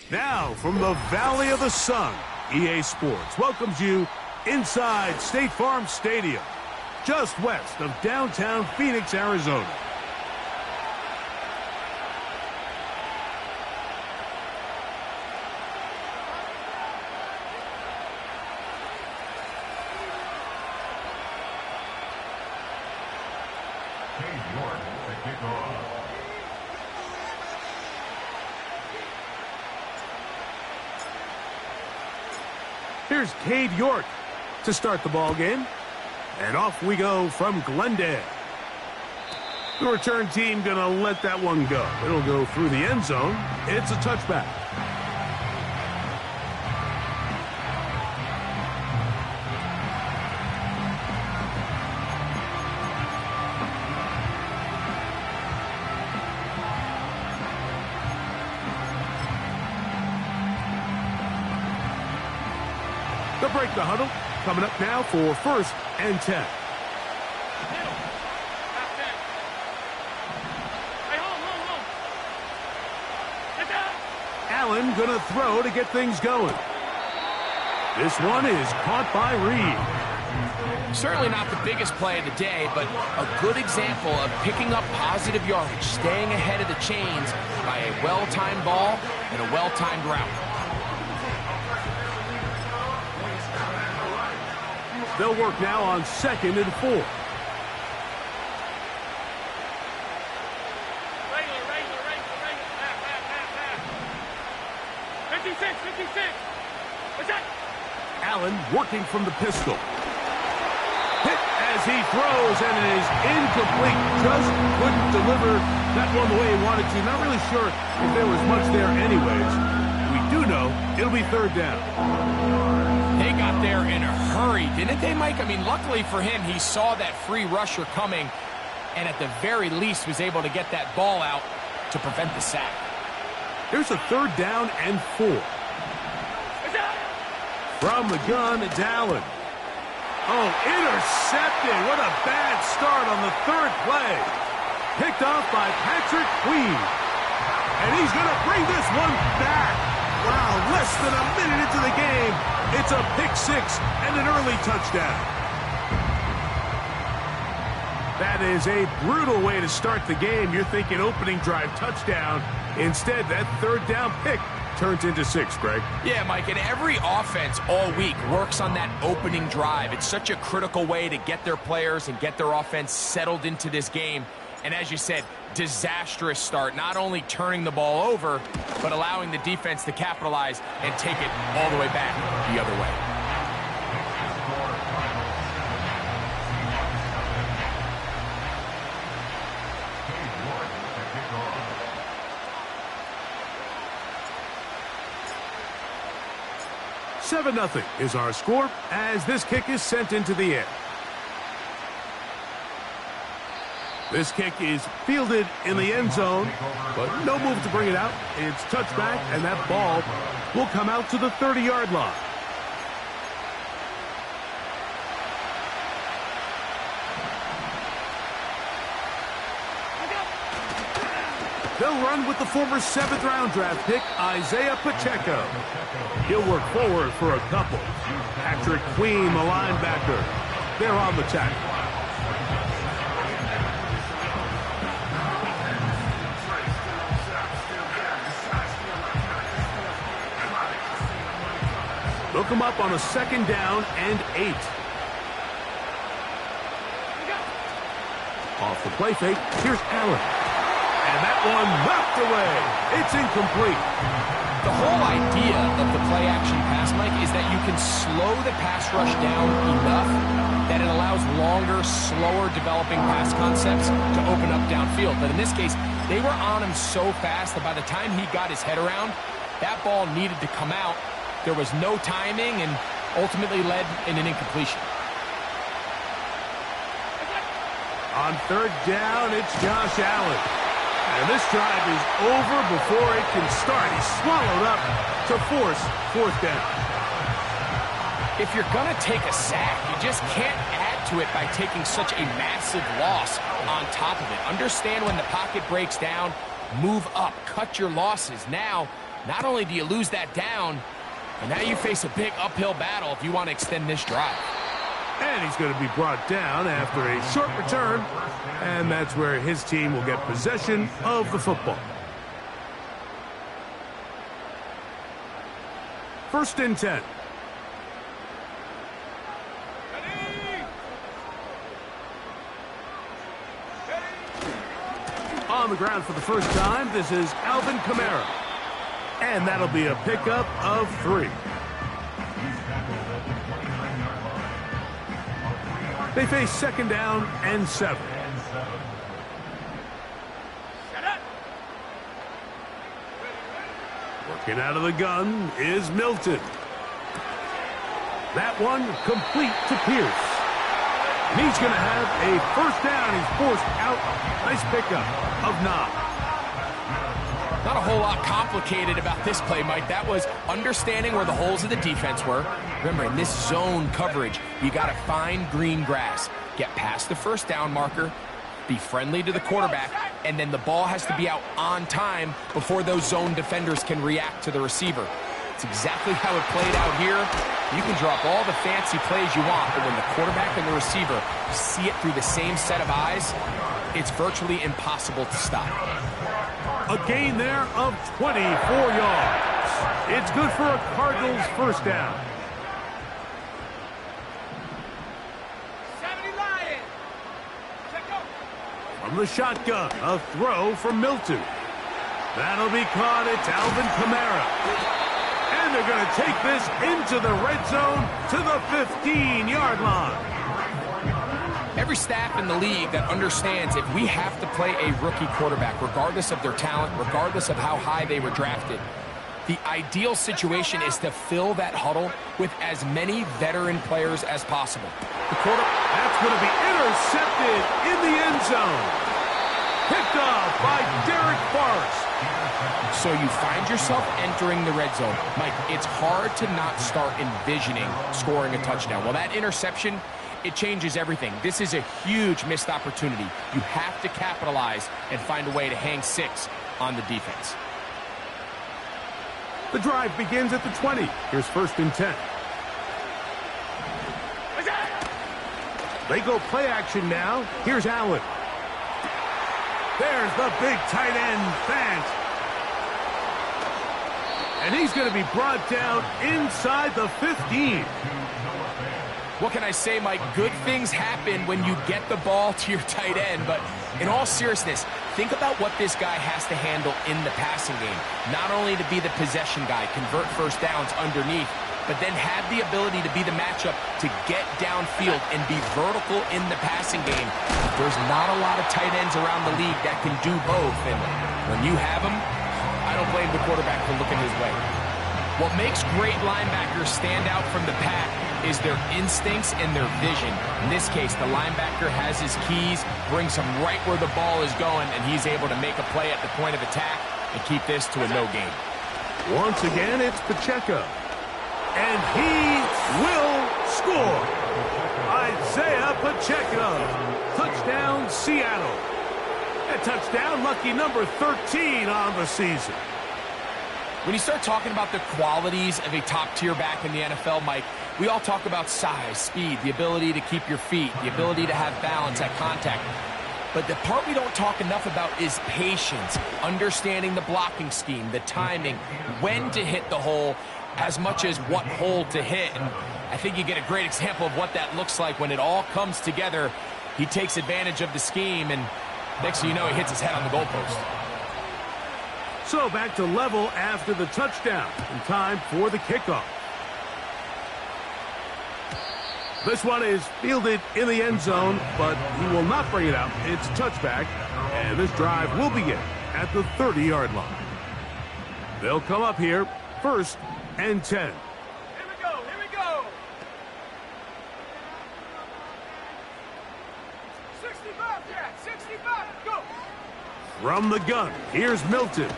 Now, from the Valley of the Sun, EA Sports welcomes you inside State Farm Stadium, just west of downtown Phoenix, Arizona. Here's Cade York to start the ball game. And off we go from Glendale. The return team going to let that one go. It'll go through the end zone. It's a touchback. They'll break the huddle. Coming up now for 1st and 10. Allen going to throw to get things going. This one is caught by Reed. Certainly not the biggest play of the day, but a good example of picking up positive yardage, staying ahead of the chains by a well-timed ball and a well-timed route. They'll work now on 2nd and 4. Regular. 56. What's that? Allen working from the pistol. Hit as he throws, and it is incomplete. Just couldn't deliver that one the way he wanted to. Not really sure if there was much there anyways. We do know it'll be 3rd down. They got there in a hurry, didn't they, Mike? I mean, luckily for him, he saw that free rusher coming and at the very least was able to get that ball out to prevent the sack. Here's a 3rd down and 4. From the gun, it's Allen. Oh, intercepted. What a bad start on the 3rd play. Picked off by Patrick Queen. And he's going to bring this one back. Wow, less than a minute into the game. It's a pick 6 and an early touchdown. That is a brutal way to start the game. You're thinking opening drive touchdown. Instead, that 3rd down pick turns into 6, Greg. Yeah, Mike, and every offense all week works on that opening drive. It's such a critical way to get their players and get their offense settled into this game. And as you said, disastrous start, not only turning the ball over, but allowing the defense to capitalize and take it all the way back the other way. Nothing is our score as this kick is sent into the air. This kick is fielded in the end zone, but no move to bring it out. It's touchback, and that ball will come out to the 30-yard line. They'll run with the former 7th-round draft pick, Isaiah Pacheco. He'll work forward for a couple. Patrick Queen, the linebacker. They're on the tackle. They'll come up on a 2nd down and 8. Off the play fake, here's Allen. And that one knocked away. It's incomplete. The whole idea of the play-action pass, Mike, is that you can slow the pass rush down enough that it allows longer, slower developing pass concepts to open up downfield. But in this case, they were on him so fast that by the time he got his head around, that ball needed to come out. There was no timing and ultimately led in an incompletion. On 3rd down, it's Josh Allen. And this drive is over before it can start. He's swallowed up to force 4th down. If you're going to take a sack, you just can't add to it by taking such a massive loss on top of it. Understand when the pocket breaks down, move up, cut your losses. Now, Not only do you lose that down, but now you face a big uphill battle if you want to extend this drive. And he's going to be brought down after a short return, and that's where his team will get possession of the football. 1st and 10. On the ground for the first time, this is Alvin Kamara. And that'll be a pickup of 3. They face 2nd down and 7. Working out of the gun is Milton. That one complete to Pierce. And he's going to have a 1st down. He's forced out. Nice pickup of 9. Not a whole lot complicated about this play, Mike. That was understanding where the holes of the defense were. Remember, in this zone coverage, you got to find green grass. Get past the 1st down marker, be friendly to the quarterback, and then the ball has to be out on time before those zone defenders can react to the receiver. It's exactly how it played out here. You can drop all the fancy plays you want, but when the quarterback and the receiver see it through the same set of eyes, it's virtually impossible to stop. A gain there of 24 yards. It's good for a Cardinals 1st down. 70 Lions. Check out. From the shotgun, a throw from Milton. That'll be caught. It's Alvin Kamara. And they're going to take this into the red zone to the 15-yard line. Every staff in the league that understands if we have to play a rookie quarterback, regardless of their talent, regardless of how high they were drafted, the ideal situation is to fill that huddle with as many veteran players as possible. That's going to be intercepted in the end zone. Picked off by Derek Forrest. So you find yourself entering the red zone. Mike, it's hard to not start envisioning scoring a touchdown. Well, that interception, it changes everything. This is a huge missed opportunity. You have to capitalize and find a way to hang 6 on the defense. The drive begins at the 20. Here's 1st and 10. They go play action now. Here's Allen. There's the big tight end, Fant. And he's going to be brought down inside the 15. What can I say, Mike? Good things happen when you get the ball to your tight end, but in all seriousness, think about what this guy has to handle in the passing game. Not only to be the possession guy, convert 1st downs underneath, but then have the ability to be the matchup to get downfield and be vertical in the passing game. There's not a lot of tight ends around the league that can do both, and when you have them, I don't blame the quarterback for looking his way. What makes great linebackers stand out from the pack is their instincts and their vision. In this case, the linebacker has his keys, brings him right where the ball is going, and he's able to make a play at the point of attack and keep this to a no gain. Once again, it's Pacheco. And he will score. Isaiah Pacheco. Touchdown, Seattle. A touchdown, lucky number 13 on the season. When you start talking about the qualities of a top-tier back in the NFL, Mike, we all talk about size, speed, the ability to keep your feet, the ability to have balance at contact. But the part we don't talk enough about is patience, understanding the blocking scheme, the timing, when to hit the hole, as much as what hole to hit. And I think you get a great example of what that looks like when it all comes together. He takes advantage of the scheme, and next thing you know, he hits his head on the goalpost. So back to level after the touchdown, and time for the kickoff. This one is fielded in the end zone, but he will not bring it out. It's a touchback, and this drive will begin at the 30-yard line. They'll come up here, 1st and 10. Here we go, here we go. 65, yeah, 65, go. From the gun, here's Milton.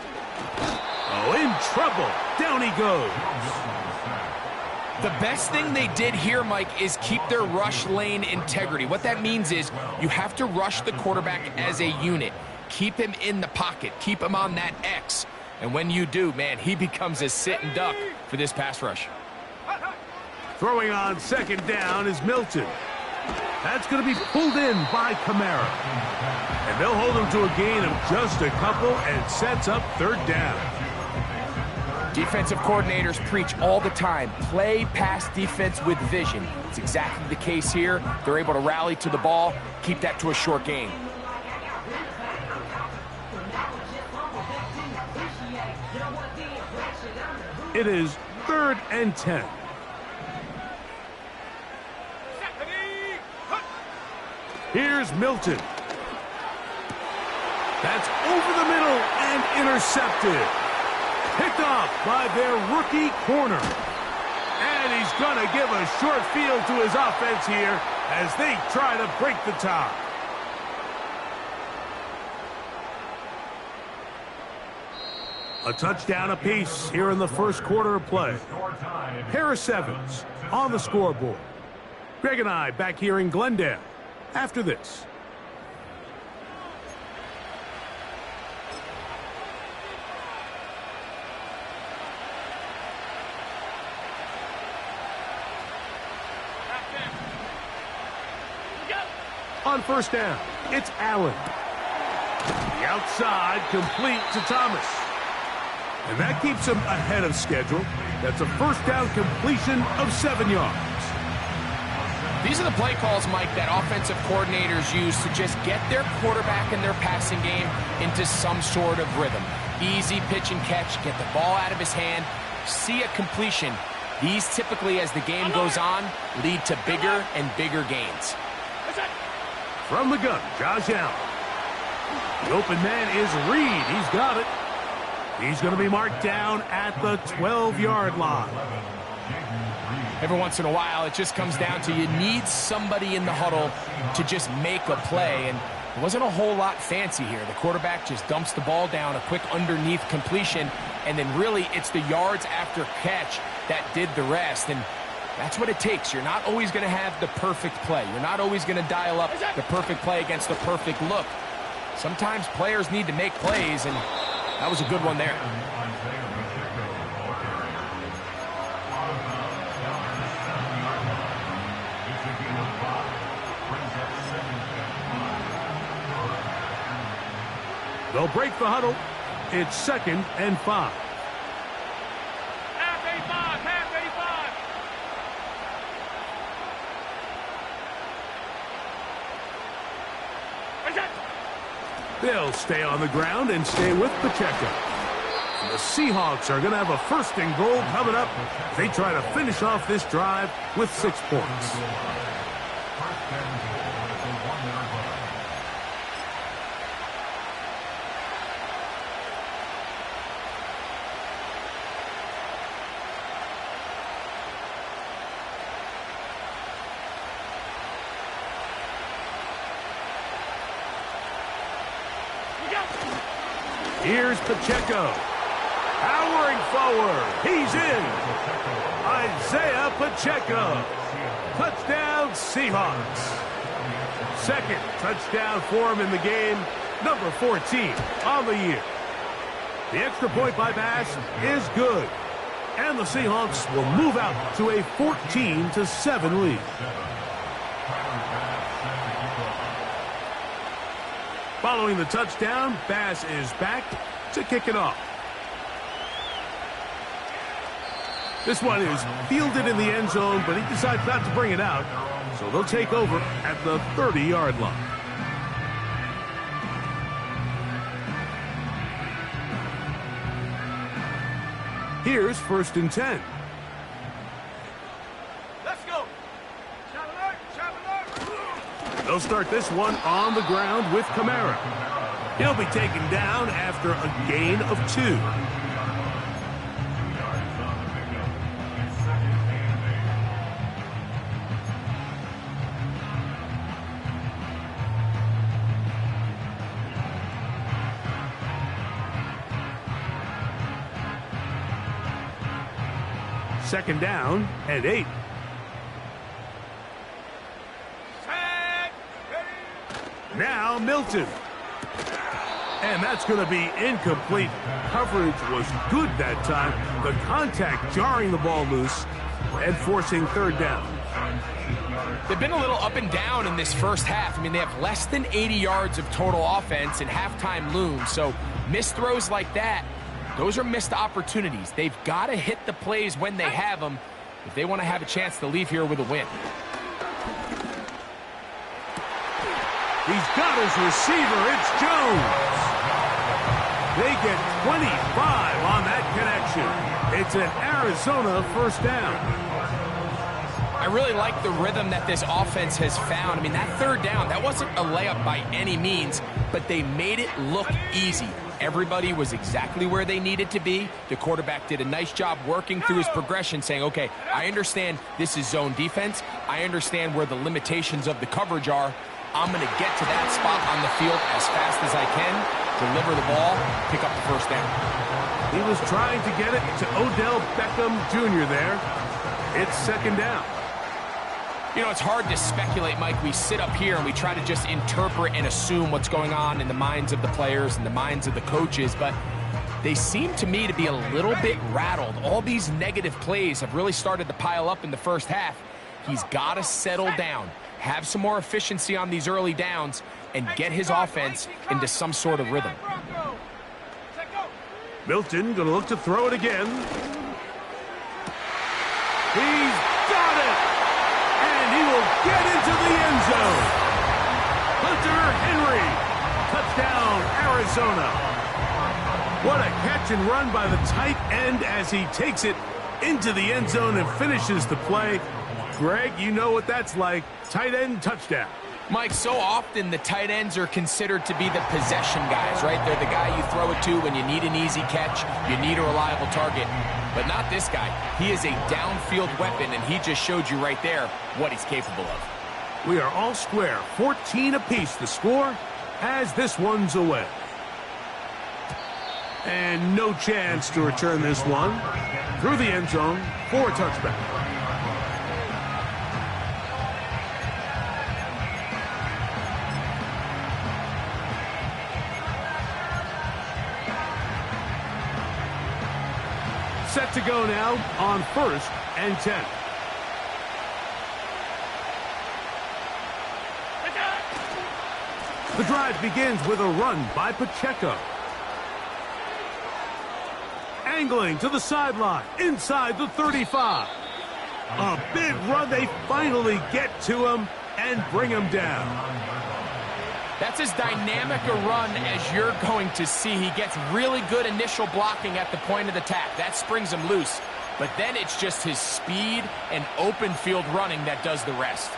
Oh, in trouble. Down he goes. The best thing they did here, Mike, is keep their rush lane integrity. What that means is you have to rush the quarterback as a unit. Keep him in the pocket. Keep him on that X. And when you do, man, he becomes a sitting duck for this pass rush. Throwing on second down is Milton. That's going to be pulled in by Kamara. And they'll hold him to a gain of just a couple and sets up third down. Defensive coordinators preach all the time, play pass defense with vision. It's exactly the case here. They're able to rally to the ball, keep that to a short gain. It is 3rd and 10. Here's Milton. That's over the middle and intercepted. Picked off by their rookie corner. And he's going to give a short field to his offense here as they try to break the tie. A touchdown apiece here in the first quarter of play. Harris Evans on the scoreboard. Greg and I back here in Glendale after this. On first down, it's Allen. The outside complete to Thomas. And that keeps him ahead of schedule. That's a first down completion of 7 yards. These are the play calls, Mike, that offensive coordinators use to just get their quarterback and their passing game into some sort of rhythm. Easy pitch and catch, get the ball out of his hand, see a completion. These typically, as the game goes on, lead to bigger and bigger gains. From the gun, Josh Allen. The open man is Reed. He's got it. He's going to be marked down at the 12-yard line. Every once in a while, it just comes down to you need somebody in the huddle to just make a play, and it wasn't a whole lot fancy here. The quarterback just dumps the ball down, a quick underneath completion, and then really it's the yards after catch that did the rest, and that's what it takes. You're not always going to have the perfect play. You're not always going to dial up the perfect play against the perfect look. Sometimes players need to make plays, and that was a good one there. They'll break the huddle. It's 2nd and 5. Half 85, half 85. They'll stay on the ground and stay with Pacheco. The Seahawks are going to have a 1st and goal coming up. They try to finish off this drive with 6 points. Here's Pacheco. Powering forward. He's in. Isaiah Pacheco. Touchdown, Seahawks. 2nd touchdown for him in the game. Number 14 on the year. The extra point by Bass is good. And the Seahawks will move out to a 14-7 lead. Following the touchdown, Bass is back to kick it off. This one is fielded in the end zone, but he decides not to bring it out, so they'll take over at the 30-yard line. Here's 1st and 10. Let's go. They'll start this one on the ground with Kamara. He'll be taken down after a gain of 2. Second down and 8. Now Milton. And that's going to be incomplete. Coverage was good that time. The contact jarring the ball loose and forcing third down. They've been a little up and down in this first half. I mean, they have less than 80 yards of total offense and halftime looms. So missed throws like that, those are missed opportunities. They've got to hit the plays when they have them if they want to have a chance to leave here with a win. He's got his receiver. It's Jones. They get 25 on that connection. It's an Arizona first down. I really like the rhythm that this offense has found. I mean, that third down, that wasn't a layup by any means, but they made it look easy. Everybody was exactly where they needed to be. The quarterback did a nice job working through his progression, saying, okay, I understand this is zone defense. I understand where the limitations of the coverage are. I'm going to get to that spot on the field as fast as I can, deliver the ball, pick up the first down. He was trying to get it to Odell Beckham Jr. there. It's second down. You know, it's hard to speculate, Mike. We sit up here and we try to just interpret and assume what's going on in the minds of the players and the minds of the coaches, but they seem to me to be a little bit rattled. All these negative plays have really started to pile up in the first half. He's got to settle down, have some more efficiency on these early downs, and get his offense into some sort of rhythm. Milton going to look to throw it again. He's got it! And he will get into the end zone. Hunter Henry. Touchdown, Arizona. What a catch and run by the tight end as he takes it into the end zone and finishes the play. Greg, you know what that's like. Tight end touchdown. Mike, so often the tight ends are considered to be the possession guys, right? They're the guy you throw it to when you need an easy catch, you need a reliable target. But not this guy. He is a downfield weapon, and he just showed you right there what he's capable of. We are all square. 14 apiece the score as this one's away. And no chance to return this one through the end zone for a touchback. Set to go now on 1st and 10. The drive begins with a run by Pacheco. Angling to the sideline, inside the 35. A big run. They finally get to him and bring him down. That's as dynamic a run as you're going to see. He gets really good initial blocking at the point of attack. That springs him loose. But then it's just his speed and open field running that does the rest.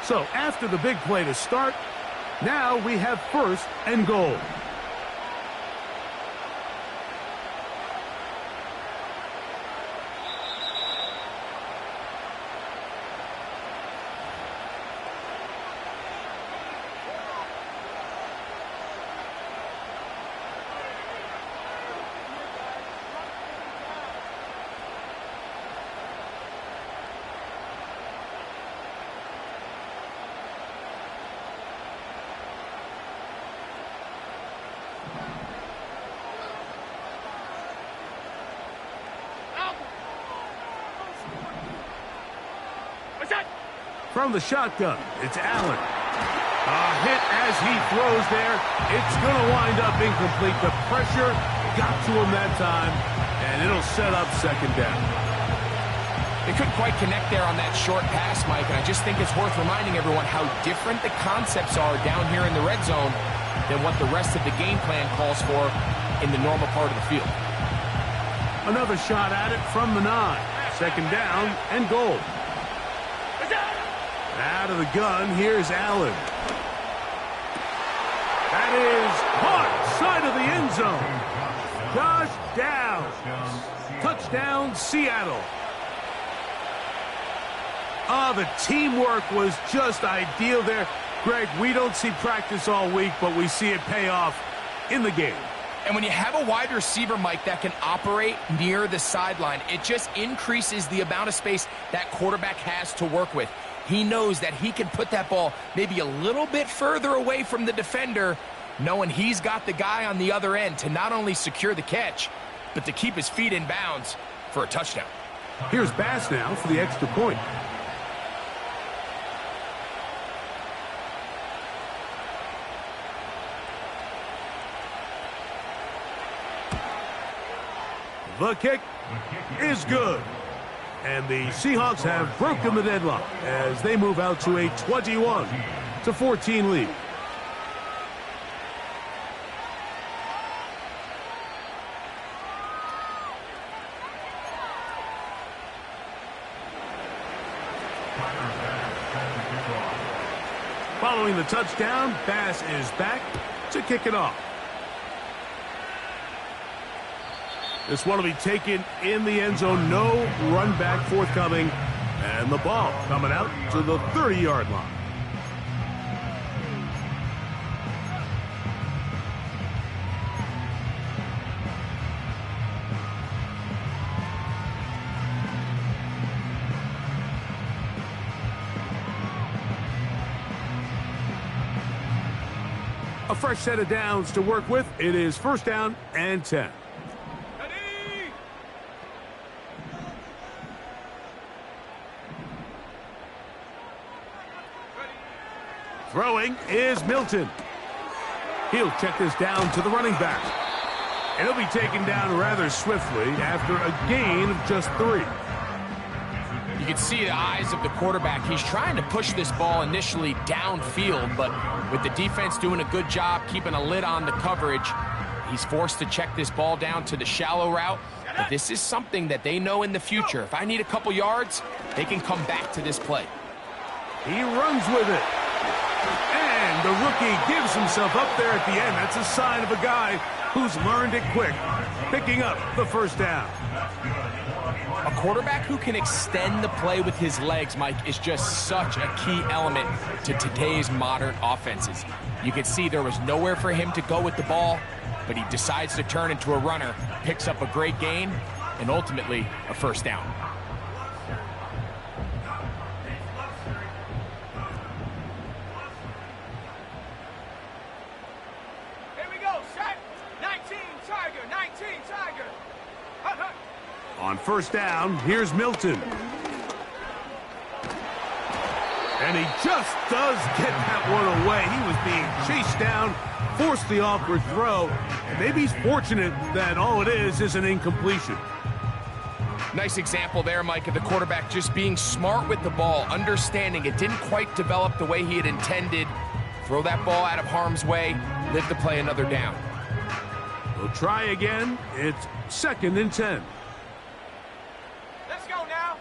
So after the big play to start, now we have 1st and goal. From the shotgun, it's Allen. A hit as he throws there. It's going to wind up incomplete. The pressure got to him that time, and it'll set up second down. They couldn't quite connect there on that short pass, Mike, and I just think it's worth reminding everyone how different the concepts are down here in the red zone than what the rest of the game plan calls for in the normal part of the field. Another shot at it from the 9. Second down and goal. Out of the gun, here's Allen. That is caught, side of the end zone. Josh Downs. Touchdown, Seattle. The teamwork was just ideal there. Greg, we don't see practice all week, but we see it pay off in the game. And when you have a wide receiver, Mike, that can operate near the sideline, it just increases the amount of space that quarterback has to work with. He knows that he can put that ball maybe a little bit further away from the defender knowing he's got the guy on the other end to not only secure the catch, but to keep his feet in bounds for a touchdown. Here's Bass now for the extra point. The kick is good. And the Seahawks have broken the deadlock as they move out to a 21-14 lead. Following the touchdown, Bass is back to kick it off. This one will be taken in the end zone. No run back forthcoming. And the ball coming out to the 30-yard line. A fresh set of downs to work with. It is first down and 10. Throwing is Milton. He'll check this down to the running back. And he'll be taken down rather swiftly after a gain of just 3. You can see the eyes of the quarterback. He's trying to push this ball initially downfield, but with the defense doing a good job keeping a lid on the coverage, he's forced to check this ball down to the shallow route. But this is something that they know in the future. If I need a couple yards, they can come back to this play. He runs with it. And the rookie gives himself up there at the end. That's a sign of a guy who's learned it quick, picking up the first down. A quarterback who can extend the play with his legs, Mike, is just such a key element to today's modern offenses. You can see there was nowhere for him to go with the ball, but he decides to turn into a runner, picks up a great gain, and ultimately a first down. On first down, here's Milton. And he just does get that one away. He was being chased down, forced the awkward throw. And maybe he's fortunate that all it is an incompletion. Nice example there, Mike, of the quarterback just being smart with the ball, understanding it didn't quite develop the way he had intended. Throw that ball out of harm's way, live to play another down. We'll try again. It's second and 10. Let's go now.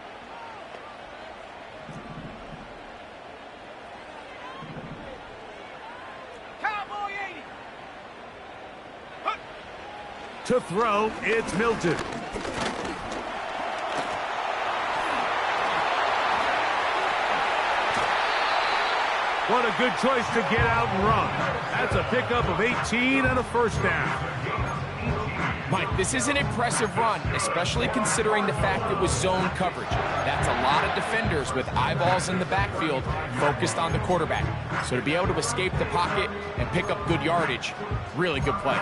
Cowboy 80. To throw, it's Milton. What a good choice to get out and run. That's a pickup of 18 and a first down. Mike, this is an impressive run, especially considering the fact it was zone coverage. That's a lot of defenders with eyeballs in the backfield focused on the quarterback. So to be able to escape the pocket and pick up good yardage, really good play.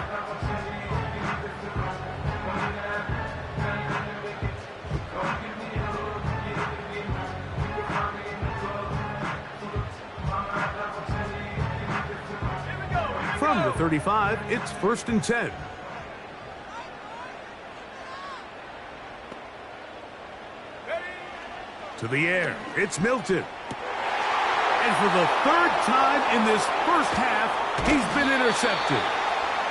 From the 35, it's first and 10. To the air, it's Milton. And for the third time in this first half, he's been intercepted.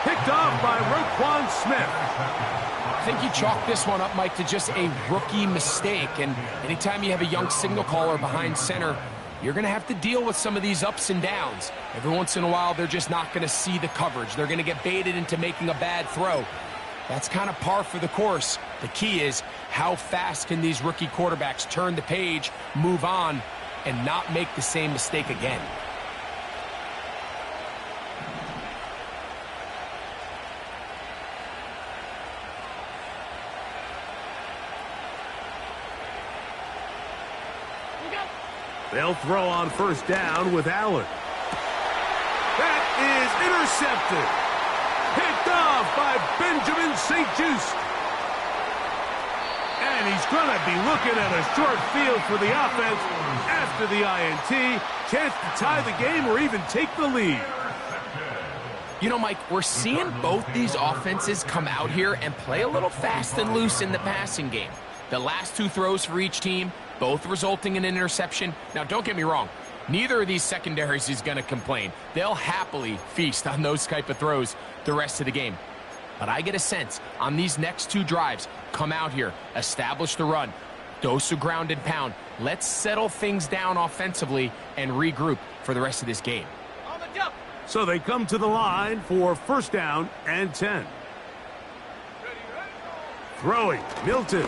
Picked off by Roquan Smith. I think you chalk this one up, Mike, to just a rookie mistake. And anytime you have a young signal caller behind center, you're going to have to deal with some of these ups and downs. Every once in a while, they're just not going to see the coverage. They're going to get baited into making a bad throw. That's kind of par for the course. The key is how fast can these rookie quarterbacks turn the page, move on, and not make the same mistake again. They'll throw on first down with Allen. That is intercepted. Picked off by Benjamin St. Just. And he's going to be looking at a short field for the offense after the INT. Chance to tie the game or even take the lead. You know, Mike, we're seeing both these offenses come out here and play a little fast and loose in the passing game. The last two throws for each team, both resulting in an interception. Now, don't get me wrong. Neither of these secondaries is going to complain. They'll happily feast on those type of throws the rest of the game. But I get a sense on these next two drives, come out here, establish the run, dose of ground and pound. Let's settle things down offensively and regroup for the rest of this game. On the jump. So they come to the line for first down and 10. Throwing, Milton.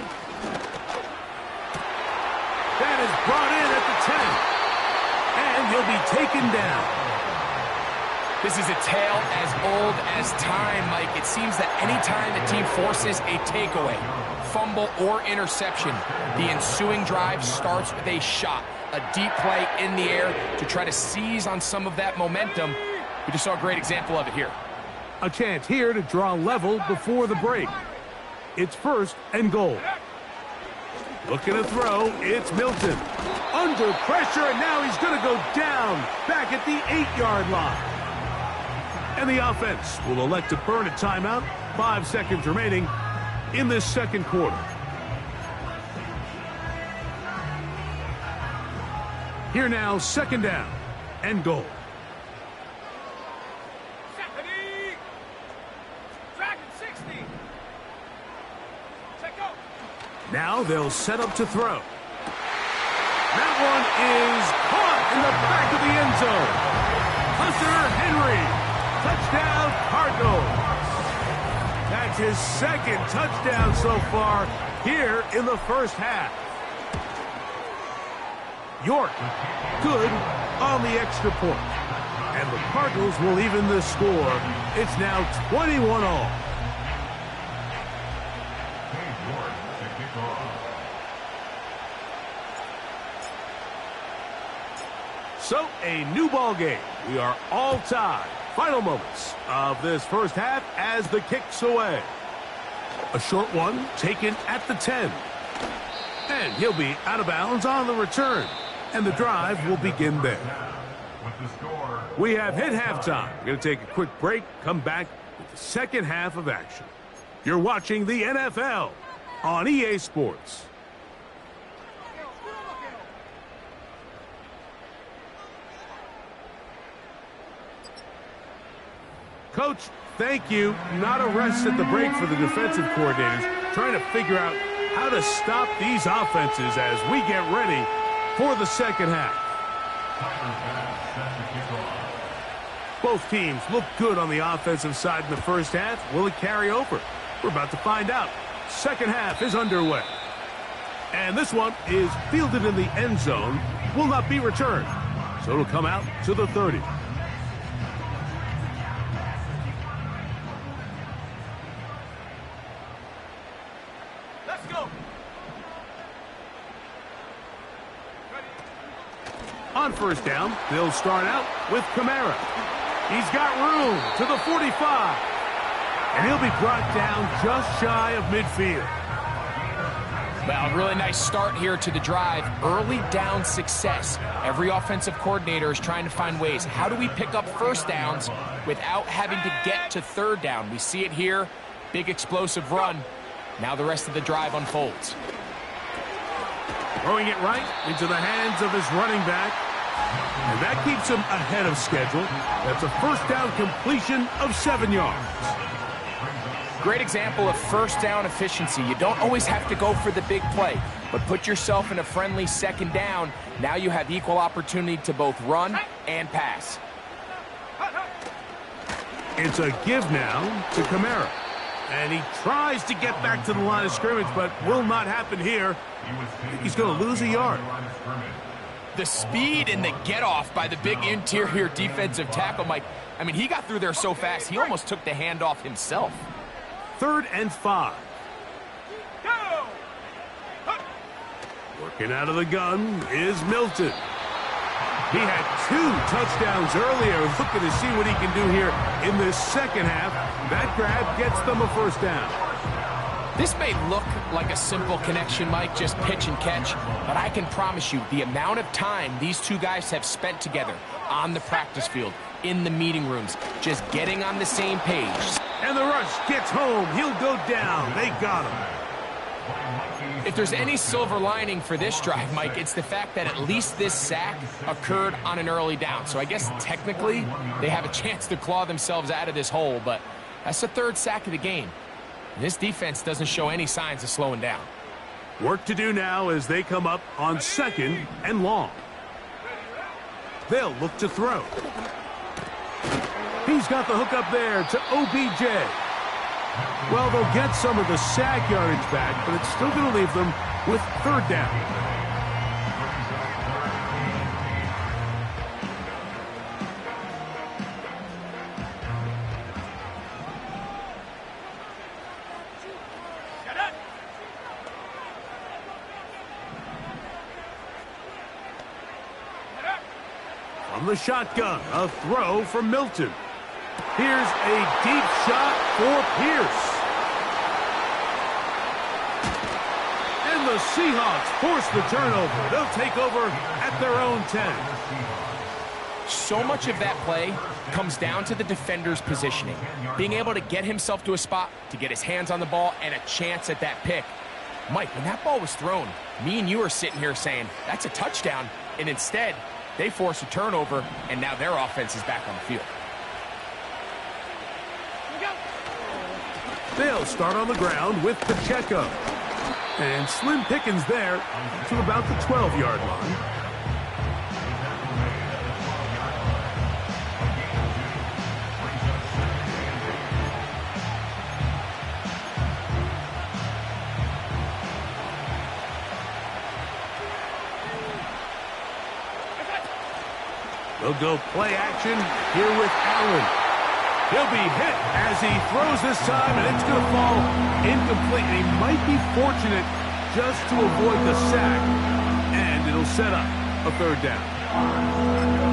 That is brought in at the 10. And he'll be taken down. This is a tale as old as time, Mike. It seems that any time a team forces a takeaway, fumble, or interception, the ensuing drive starts with a shot, a deep play in the air to try to seize on some of that momentum. We just saw a great example of it here. A chance here to draw level before the break. It's first and goal. Looking to throw, it's Milton. Under pressure, and now he's going to go down back at the 8-yard line. And the offense will elect to burn a timeout. 5 seconds remaining in this second quarter. Here now, second down and goal. Now they'll set up to throw. That one is caught in the back of the end zone. Hunter Henry, touchdown Cardinals. That's his second touchdown so far here in the first half. York, good on the extra point. And the Cardinals will even the score. It's now 21-all. So, a new ball game. We are all tied. Final moments of this first half as the kick's away. A short one taken at the 10. And he'll be out of bounds on the return. And the drive will begin there. We have hit halftime. We're going to take a quick break, come back with the second half of action. You're watching the NFL on EA Sports. Coach, thank you. Not a rest at the break for the defensive coordinators, trying to figure out how to stop these offenses as we get ready for the second half. Both teams look good on the offensive side in the first half. Will it carry over? We're about to find out. Second half is underway. And this one is fielded in the end zone. Will not be returned. So it'll come out to the 30. On first down, they'll start out with Kamara. He's got room to the 45. And he'll be brought down just shy of midfield. Well, really nice start here to the drive. Early down success. Every offensive coordinator is trying to find ways. How do we pick up first downs without having to get to third down? We see it here. Big explosive run. Now the rest of the drive unfolds. Throwing it right into the hands of his running back. And that keeps him ahead of schedule. That's a first down completion of 7 yards. Great example of first down efficiency. You don't always have to go for the big play, but put yourself in a friendly second down. Now you have equal opportunity to both run and pass. It's a give now to Kamara. And he tries to get back to the line of scrimmage, but will not happen here. He's going to lose a yard. The speed and the get-off by the big interior defensive tackle, Mike. I mean, he got through there so fast, he almost took the handoff himself. 3rd and 5. Working out of the gun is Milton. He had 2 touchdowns earlier. Looking to see what he can do here in this second half. That grab gets them a first down. This may look like a simple connection, Mike, just pitch and catch, but I can promise you the amount of time these two guys have spent together on the practice field, in the meeting rooms, just getting on the same page. And the rush gets home. He'll go down. They got him. If there's any silver lining for this drive, Mike, it's the fact that at least this sack occurred on an early down. So I guess technically they have a chance to claw themselves out of this hole, but that's the 3rd sack of the game. This defense doesn't show any signs of slowing down. Work to do now as they come up on 2nd and long. They'll look to throw. He's got the hook up there to OBJ. Well, they'll get some of the sack yardage back, but it's still going to leave them with 3rd down. From the shotgun, a throw from Milton. Here's a deep shot for Pierce. And the Seahawks force the turnover. They'll take over at their own 10. So much of that play comes down to the defender's positioning. Being able to get himself to a spot, to get his hands on the ball, and a chance at that pick. Mike, when that ball was thrown, me and you are sitting here saying, that's a touchdown. And instead, they force a turnover, and now their offense is back on the field. They'll start on the ground with Pacheco. And slim pickings there to about the 12-yard line. They'll go play action here with Allen. He'll be hit as he throws this time, and it's going to fall incomplete. And he might be fortunate just to avoid the sack, and it'll set up a 3rd down.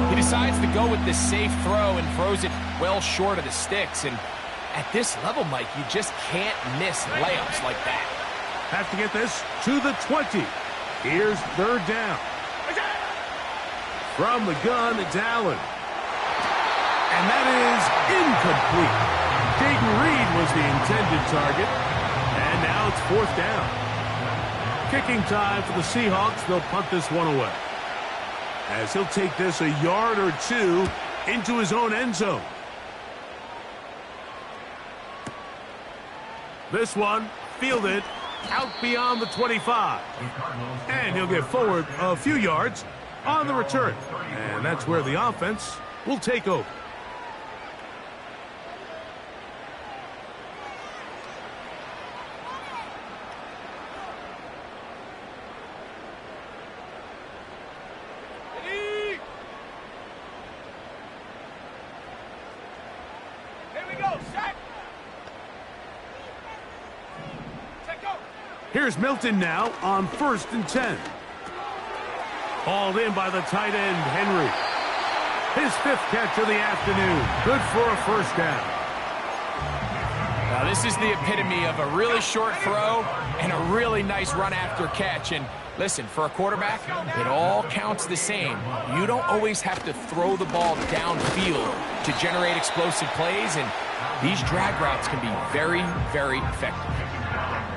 He decides to go with the safe throw and throws it well short of the sticks. And at this level, Mike, you just can't miss layups like that. Have to get this to the 20. Here's 3rd down. From the gun, it's Allen. And that is incomplete. Jaden Reed was the intended target. And now it's 4th down. Kicking time for the Seahawks. They'll punt this one away, as he'll take this a yard or 2 into his own end zone. This one fielded out beyond the 25. And he'll get forward a few yards on the return. And that's where the offense will take over. Here's Milton now on 1st and 10. Hauled in by the tight end, Henry. His 5th catch of the afternoon. Good for a 1st down. Now, this is the epitome of a really short throw and a really nice run after catch. And listen, for a quarterback, it all counts the same. You don't always have to throw the ball downfield to generate explosive plays, and these drag routes can be very, very effective.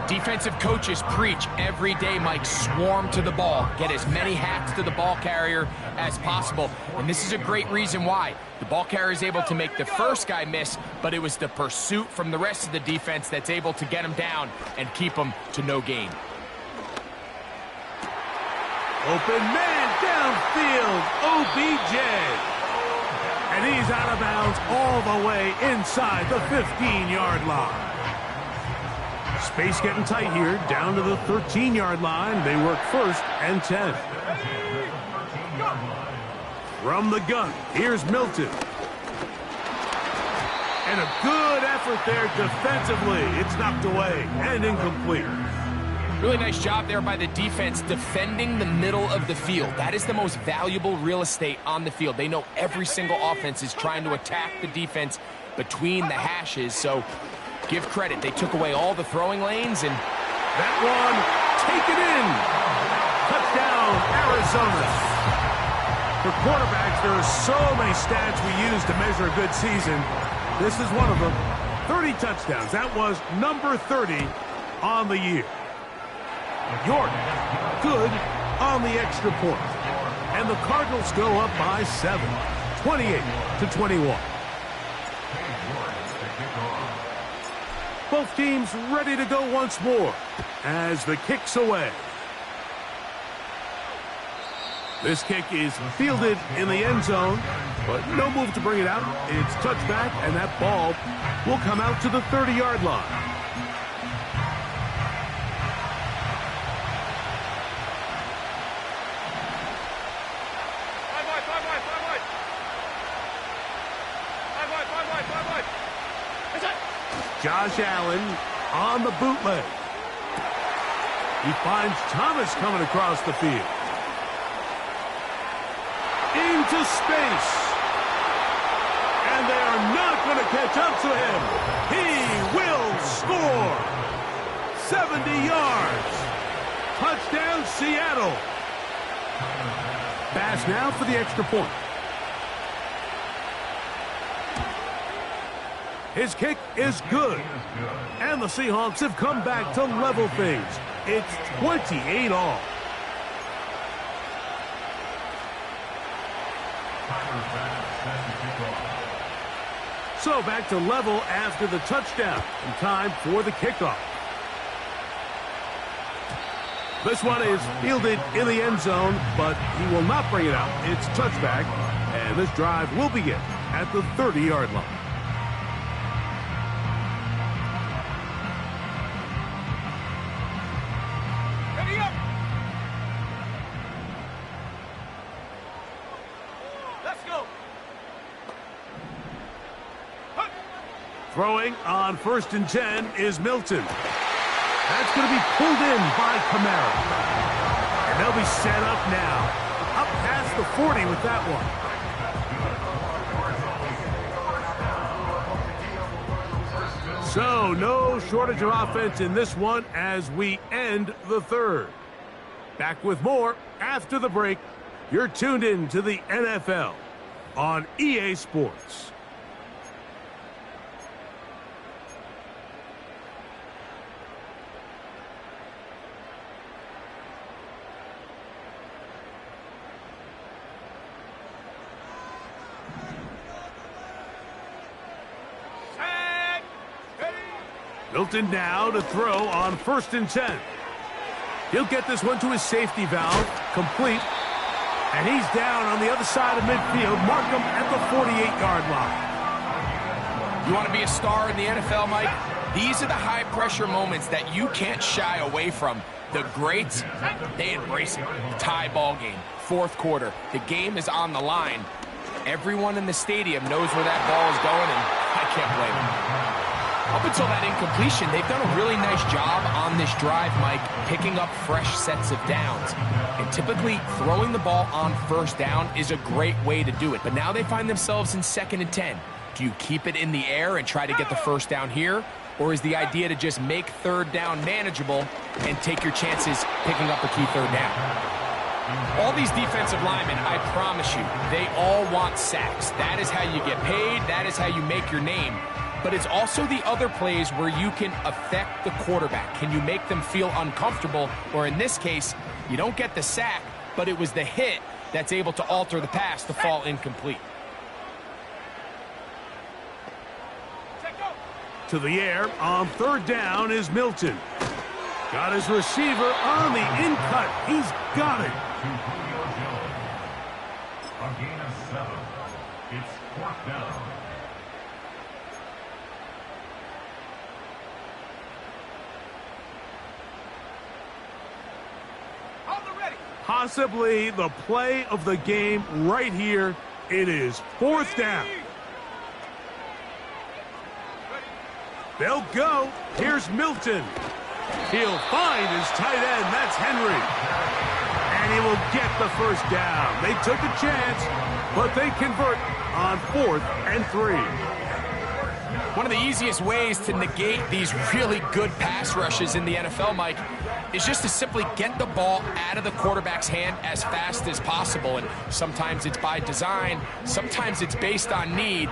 Defensive coaches preach every day, Mike, swarm to the ball. Get as many hacks to the ball carrier as possible. And this is a great reason why. The ball carrier is able to make the first guy miss, but it was the pursuit from the rest of the defense that's able to get him down and keep him to no gain. Open man downfield, OBJ. And he's out of bounds all the way inside the 15-yard line. Space getting tight here, down to the 13-yard line. They work 1st and 10. From the gun, here's Milton. And a good effort there defensively. It's knocked away and incomplete. Really nice job there by the defense defending the middle of the field. That is the most valuable real estate on the field. They know every single offense is trying to attack the defense between the hashes, so give credit. They took away all the throwing lanes, and that one taken in. Touchdown, Arizona. For quarterbacks, there are so many stats we use to measure a good season. This is one of them. 30 touchdowns. That was number 30 on the year. York, good on the extra point. And the Cardinals go up by 7, 28-21. Both teams ready to go once more as the kick's away. This kick is fielded in the end zone, but no move to bring it out. It's touchback, and that ball will come out to the 30-yard line. Josh Allen on the bootleg. He finds Thomas coming across the field. Into space. And they are not going to catch up to him. He will score. 70 yards. Touchdown, Seattle. Pass now for the extra point. His kick is good. And the Seahawks have come back to level things. It's 28 all. So back to level after the touchdown. And time for the kickoff. This one is fielded in the end zone, but he will not bring it out. It's touchback. And this drive will begin at the 30-yard line. Throwing on 1st and 10 is Milton. That's going to be pulled in by Kamara. And they'll be set up now. Up past the 40 with that one. So no shortage of offense in this one as we end the third. Back with more after the break. You're tuned in to the NFL on EA Sports. Milton now to throw on 1st and 10. He'll get this one to his safety valve, complete. And he's down on the other side of midfield. Mark him at the 48-yard line. You want to be a star in the NFL, Mike? These are the high-pressure moments that you can't shy away from. The greats, they embrace it. Tie ball game, 4th quarter. The game is on the line. Everyone in the stadium knows where that ball is going, and I can't blame them. Up until that incompletion, they've done a really nice job on this drive, Mike, picking up fresh sets of downs. And typically, throwing the ball on 1st down is a great way to do it. But now they find themselves in 2nd and 10. Do you keep it in the air and try to get the 1st down here? Or is the idea to just make 3rd down manageable and take your chances picking up a key 3rd down? All these defensive linemen, I promise you, they all want sacks. That is how you get paid. That is how you make your name. But it's also the other plays where you can affect the quarterback. Can you make them feel uncomfortable? Or in this case, you don't get the sack, but it was the hit that's able to alter the pass to fall incomplete. To the air on 3rd down is Milton. Got his receiver on the in-cut. He's got it. A gain of 7. It's 4th down. Possibly the play of the game right here. It is 4th down. They'll go. Here's Milton. He'll find his tight end. That's Henry. And he will get the first down. They took a chance, but they convert on 4th and 3. One of the easiest ways to negate these really good pass rushes in the NFL, Mike, is just to simply get the ball out of the quarterback's hand as fast as possible. And sometimes it's by design, sometimes it's based on need.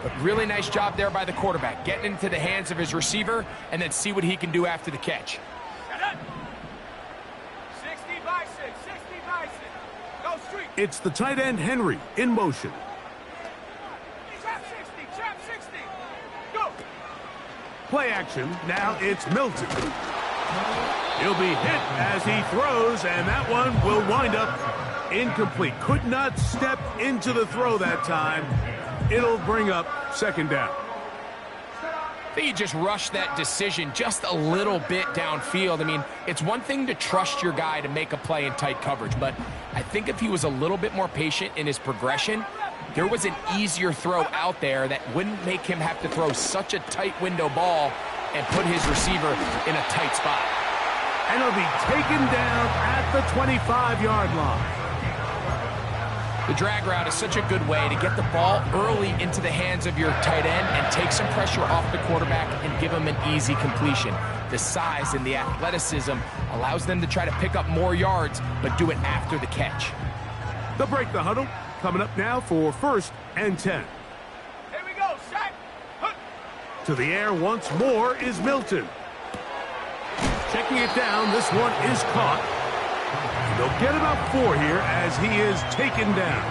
But really nice job there by the quarterback, getting into the hands of his receiver and then see what he can do after the catch. 60 by 6, 60 by 6. Go street. It's the tight end Henry in motion. Trap 60, trap 60. Go. Play action. Now it's Milton. He'll be hit as he throws, and that one will wind up incomplete. Could not step into the throw that time. It'll bring up 2nd down. I think he just rushed that decision just a little bit downfield. I mean, it's one thing to trust your guy to make a play in tight coverage, but I think if he was a little bit more patient in his progression, there was an easier throw out there that wouldn't make him have to throw such a tight window ball and put his receiver in a tight spot. And he'll be taken down at the 25-yard line. The drag route is such a good way to get the ball early into the hands of your tight end and take some pressure off the quarterback and give him an easy completion. The size and the athleticism allows them to try to pick up more yards, but do it after the catch. They'll break the huddle. Coming up now for 1st and 10. Here we go, sack. To the air once more is Milton. Checking it down, this one is caught. And they'll get about 4 here as he is taken down.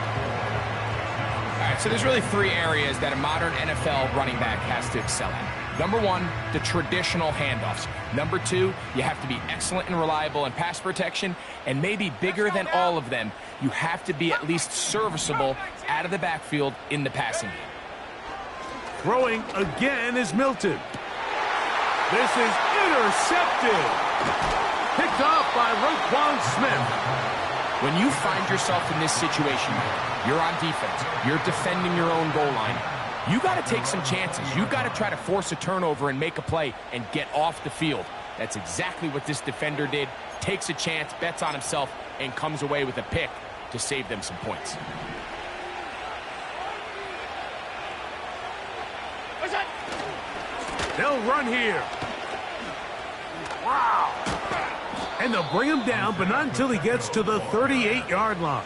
All right, so there's really 3 areas that a modern NFL running back has to excel at. Number 1, the traditional handoffs. Number 2, you have to be excellent and reliable in pass protection. And maybe bigger than all of them, you have to be at least serviceable out of the backfield in the passing game. Throwing again is Milton. This is intercepted. Picked off by Roquan Smith. When you find yourself in this situation, you're on defense, you're defending your own goal line, you got to take some chances. You got to try to force a turnover and make a play and get off the field. That's exactly what this defender did. Takes a chance, bets on himself, and comes away with a pick to save them some points. They'll run here. Wow. And they'll bring him down, but not until he gets to the 38-yard line.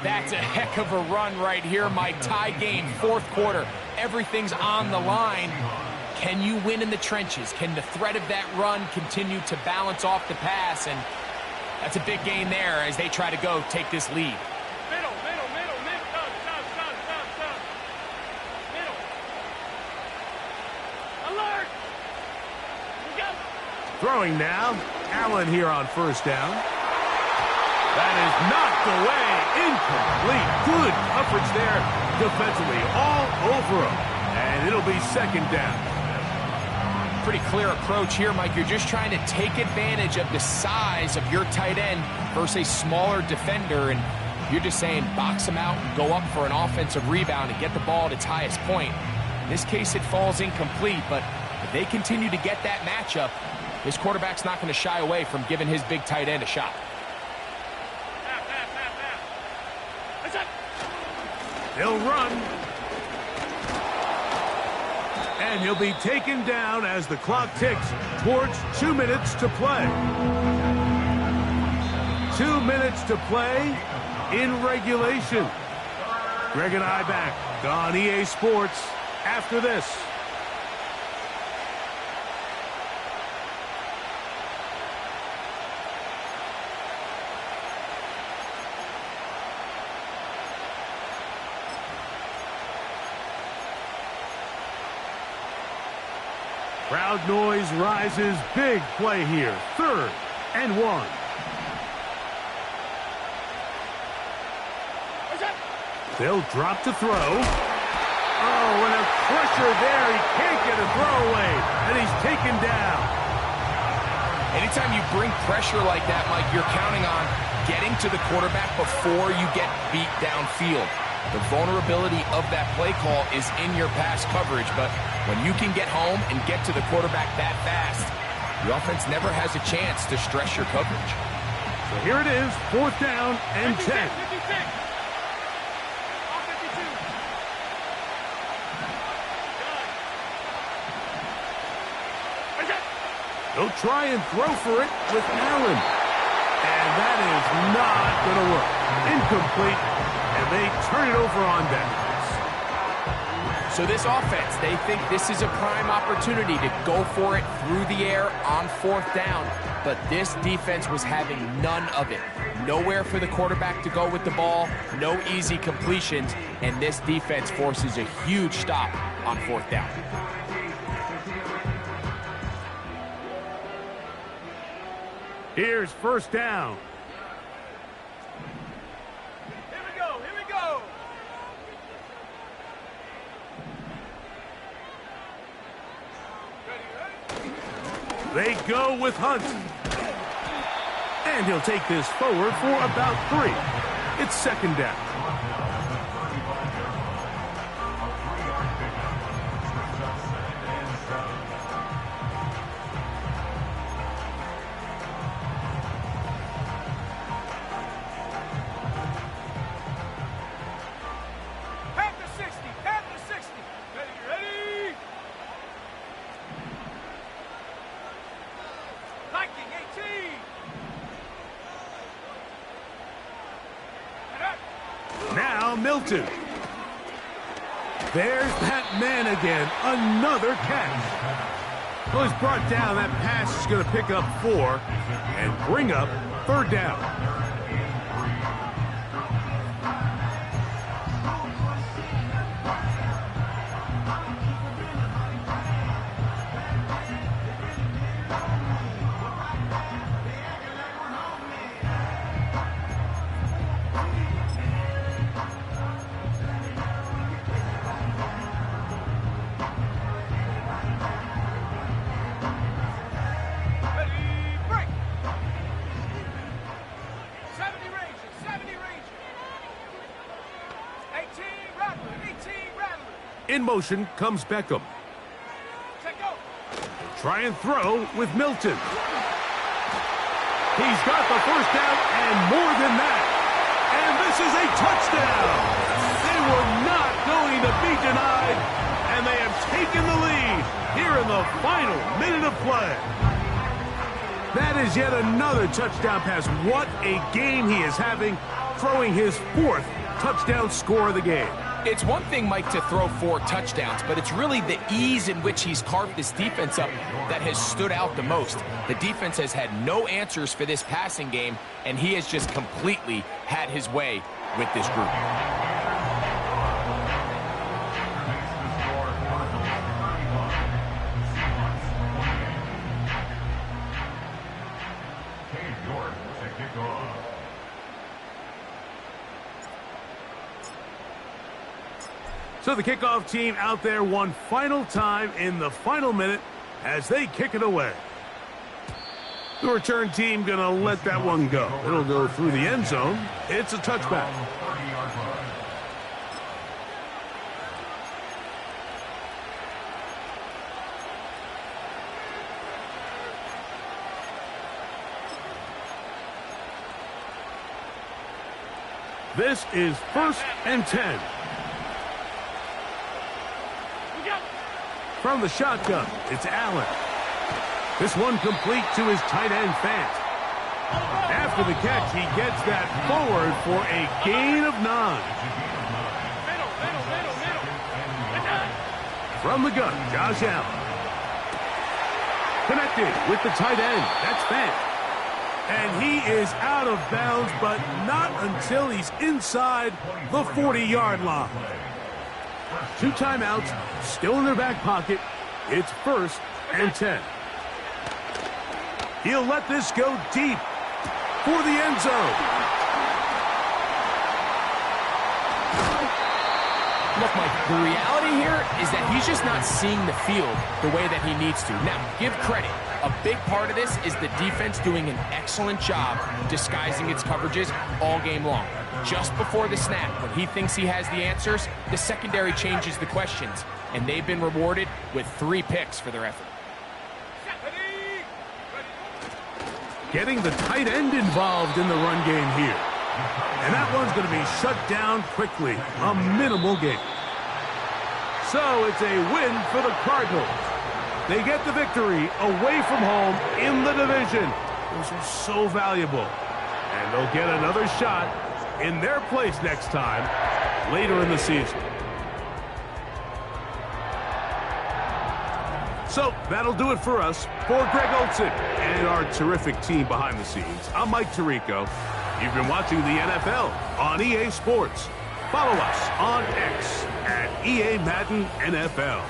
That's a heck of a run right here, Mike. Tie game, 4th quarter. Everything's on the line. Can you win in the trenches? Can the threat of that run continue to balance off the pass? And that's a big gain there as they try to go take this lead. Middle. Stop. Middle. Alert. We got. Throwing now. Allen here on 1st down. That is knocked away. Incomplete. Good coverage there defensively. All over him. And it'll be 2nd down. Pretty clear approach here, Mike. You're just trying to take advantage of the size of your tight end versus a smaller defender. And you're just saying box him out and go up for an offensive rebound and get the ball at its highest point. In this case, it falls incomplete. But if they continue to get that matchup, this quarterback's not going to shy away from giving his big tight end a shot. They'll run. And he'll be taken down as the clock ticks towards 2 minutes to play. 2 minutes to play in regulation. Greg and I back on EA Sports after this. Crowd noise rises. Big play here. 3rd and 1. They'll drop to throw. Oh, and a pressure there. He can't get a throw away. And he's taken down. Anytime you bring pressure like that, Mike, you're counting on getting to the quarterback before you get beat downfield. The vulnerability of that play call is in your pass coverage, but when you can get home and get to the quarterback that fast, The offense never has a chance to stress your coverage. So here it is, 4th down and 10. 56. They'll try and throw for it with Allen. And that is not going to work. Incomplete. And they turn it over on downs. So this offense, they think this is a prime opportunity to go for it through the air on 4th down. But this defense was having none of it. Nowhere for the quarterback to go with the ball, no easy completions, and this defense forces a huge stop on 4th down. Here's 1st down. Here we go. Here we go. They go with Hunt. And he'll take this forward for about 3. It's 2nd down. Now Milton. There's that man again. Another catch. Well, he's brought down. That pass is going to pick up 4 and bring up 3rd down. In motion comes Beckham. Try and throw with Milton. He's got the 1st down and more than that. And this is a touchdown. They were not going to be denied, and they have taken the lead here in the final minute of play. That is yet another touchdown pass. What a game he is having, throwing his 4th touchdown score of the game. It's one thing, Mike, to throw 4 touchdowns, but it's really the ease in which he's carved this defense up that has stood out the most. The defense has had no answers for this passing game, and he has just completely had his way with this group. So the kickoff team out there one final time in the final minute as they kick it away. The return team going to let that one go. It'll go through the end zone. It's a touchback. This is 1st and 10. From the shotgun, it's Allen. This one complete to his tight end, Fant. After the catch, he gets that forward for a gain of 9. From the gun, Josh Allen. Connected with the tight end, that's Fant. And he is out of bounds, but not until he's inside the 40-yard line. 2 timeouts, still in their back pocket. It's 1st and 10. He'll let this go deep for the end zone. Look, Mike, the reality here is that he's just not seeing the field the way that he needs to. Now, give credit. A big part of this is the defense doing an excellent job disguising its coverages all game long. Just before the snap, when he thinks he has the answers, the secondary changes the questions, and they've been rewarded with 3 picks for their effort. getting the tight end involved in the run game here. And that one's going to be shut down quickly. A minimal gain. So it's a win for the Cardinals. They get the victory away from home in the division. Those are so valuable. And they'll get another shot in their place next time later in the season. So that'll do it for us. For Greg Olson and our terrific team behind the scenes, I'm Mike Tirico. You've been watching the NFL on EA Sports. Follow us on X at EA Madden NFL.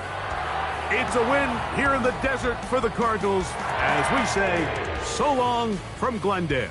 It's a win here in the desert for the Cardinals as we say so long from Glendale.